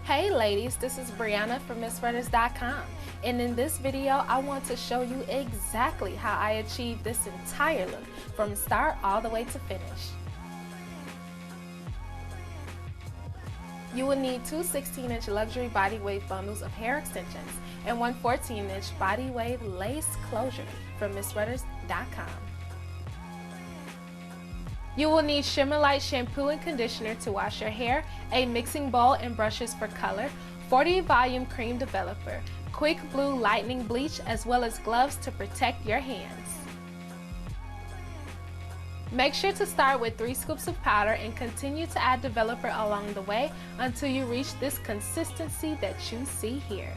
Hey ladies, this is Brianna from MissWriters.com, and in this video I want to show you exactly how I achieved this entire look from start all the way to finish. You will need two 16-inch luxury body wave bundles of hair extensions and one 14-inch body wave lace closure from MissWriters.com. You will need Shimmer Light shampoo and conditioner to wash your hair, a mixing bowl and brushes for color, 40 volume cream developer, quick blue lightning bleach, as well as gloves to protect your hands. Make sure to start with 3 scoops of powder and continue to add developer along the way until you reach this consistency that you see here.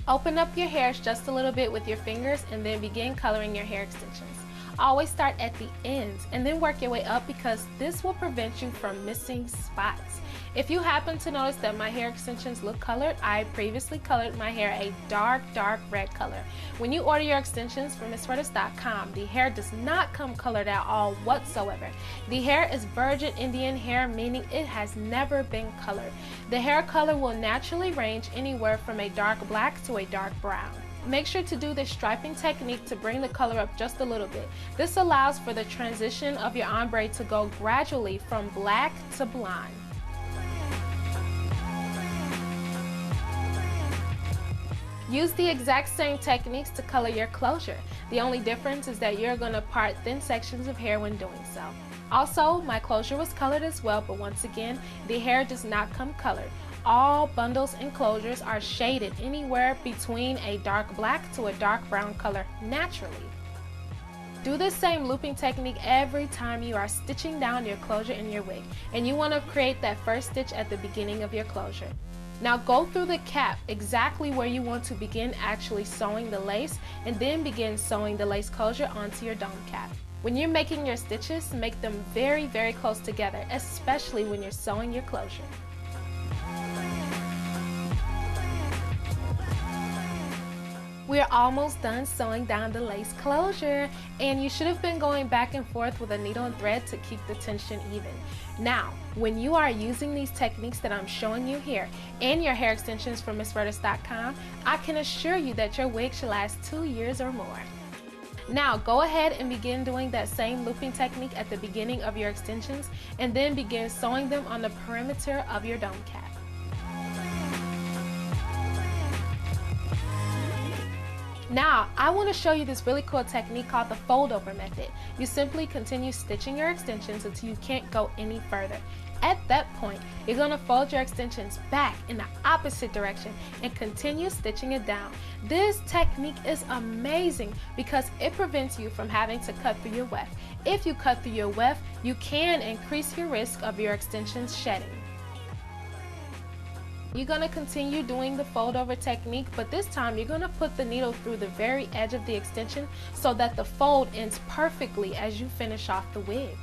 Open up your hairs just a little bit with your fingers and then begin coloring your hair extensions. Always start at the ends and then work your way up because this will prevent you from missing spots. If you happen to notice that my hair extensions look colored, I previously colored my hair a dark red color. When you order your extensions from MissWriters.com, the hair does not come colored at all whatsoever. The hair is virgin Indian hair, meaning it has never been colored. The hair color will naturally range anywhere from a dark black to a dark brown. Make sure to do this striping technique to bring the color up just a little bit. This allows for the transition of your ombre to go gradually from black to blonde. Use the exact same techniques to color your closure. The only difference is that you're going to part thin sections of hair when doing so. Also, my closure was colored as well, but once again, the hair does not come colored. All bundles and closures are shaded anywhere between a dark black to a dark brown color naturally. Do the same looping technique every time you are stitching down your closure in your wig, and you want to create that first stitch at the beginning of your closure. Now go through the cap exactly where you want to begin actually sewing the lace, and then begin sewing the lace closure onto your dome cap. When you're making your stitches, make them very close together, especially when you're sewing your closure. We're almost done sewing down the lace closure, and you should have been going back and forth with a needle and thread to keep the tension even. Now, when you are using these techniques that I'm showing you here and your hair extensions from MissWriters.com, I can assure you that your wig should last 2 years or more. Now, go ahead and begin doing that same looping technique at the beginning of your extensions, and then begin sewing them on the perimeter of your dome cap. Now, I want to show you this really cool technique called the fold over method. You simply continue stitching your extensions until you can't go any further. At that point, you're going to fold your extensions back in the opposite direction and continue stitching it down. This technique is amazing because it prevents you from having to cut through your weft. If you cut through your weft, you can increase your risk of your extensions shedding. You're going to continue doing the fold over technique, but this time you're going to put the needle through the very edge of the extension so that the fold ends perfectly as you finish off the wig.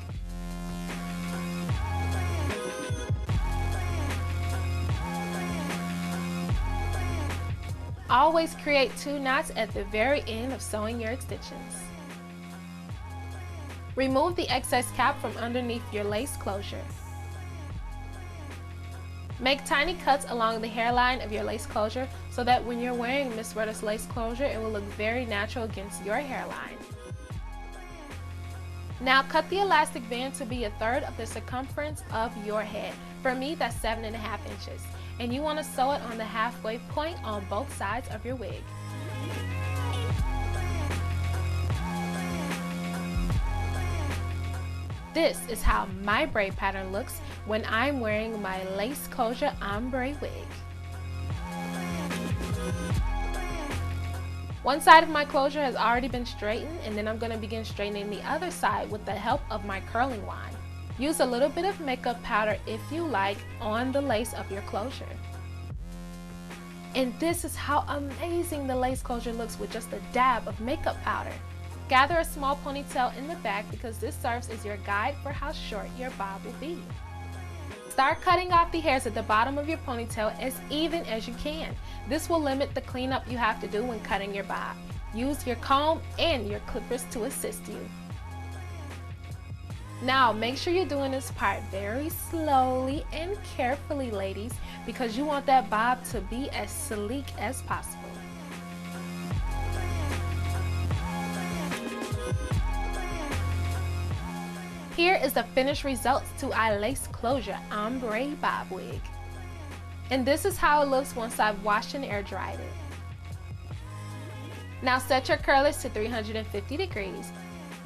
Always create 2 knots at the very end of sewing your extensions. Remove the excess cap from underneath your lace closure. Make tiny cuts along the hairline of your lace closure so that when you're wearing MissWriters lace closure, it will look very natural against your hairline. Now cut the elastic band to be 1/3 of the circumference of your head. For me, that's 7.5 inches. And you want to sew it on the halfway point on both sides of your wig. This is how my braid pattern looks when I'm wearing my lace closure ombre wig. One side of my closure has already been straightened, and then I'm going to begin straightening the other side with the help of my curling wand. Use a little bit of makeup powder if you like on the lace of your closure. And this is how amazing the lace closure looks with just a dab of makeup powder. Gather a small ponytail in the back because this serves as your guide for how short your bob will be. Start cutting off the hairs at the bottom of your ponytail as even as you can. This will limit the cleanup you have to do when cutting your bob. Use your comb and your clippers to assist you. Now make sure you're doing this part very slowly and carefully, ladies, because you want that bob to be as sleek as possible. Here is the finished results to our lace closure ombre bob wig. And this is how it looks once I've washed and air dried it. Now set your curlers to 350 degrees.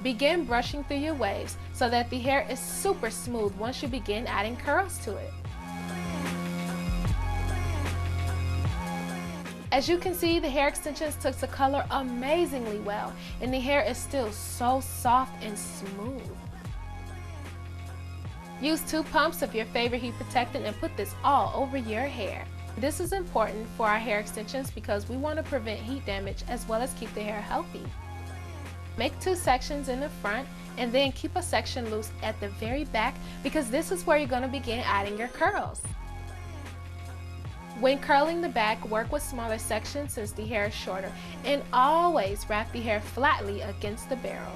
Begin brushing through your waves so that the hair is super smooth once you begin adding curls to it. As you can see, the hair extensions took the color amazingly well, and the hair is still so soft and smooth. Use 2 pumps of your favorite heat protectant and put this all over your hair. This is important for our hair extensions because we want to prevent heat damage as well as keep the hair healthy. Make 2 sections in the front and then keep a section loose at the very back because this is where you're going to begin adding your curls. When curling the back, work with smaller sections since the hair is shorter, and always wrap the hair flatly against the barrel.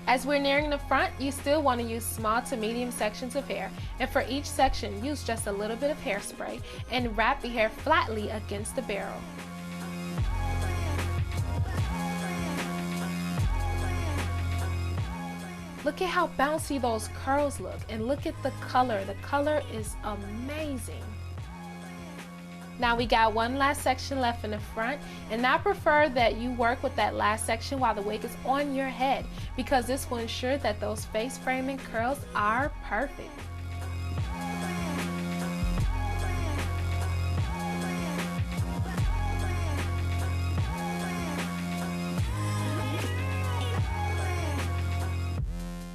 As we're nearing the front, you still want to use small to medium sections of hair, and for each section, use just a little bit of hairspray and wrap the hair flatly against the barrel. Look at how bouncy those curls look, and look at the color. The color is amazing. Now we got one last section left in the front, and I prefer that you work with that last section while the wig is on your head because this will ensure that those face framing curls are perfect.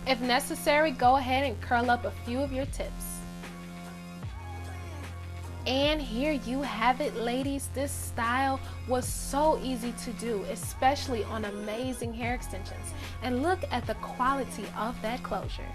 If necessary, go ahead and curl up a few of your tips. And here you have it, ladies. This style was so easy to do, especially on amazing hair extensions. And look at the quality of that closure.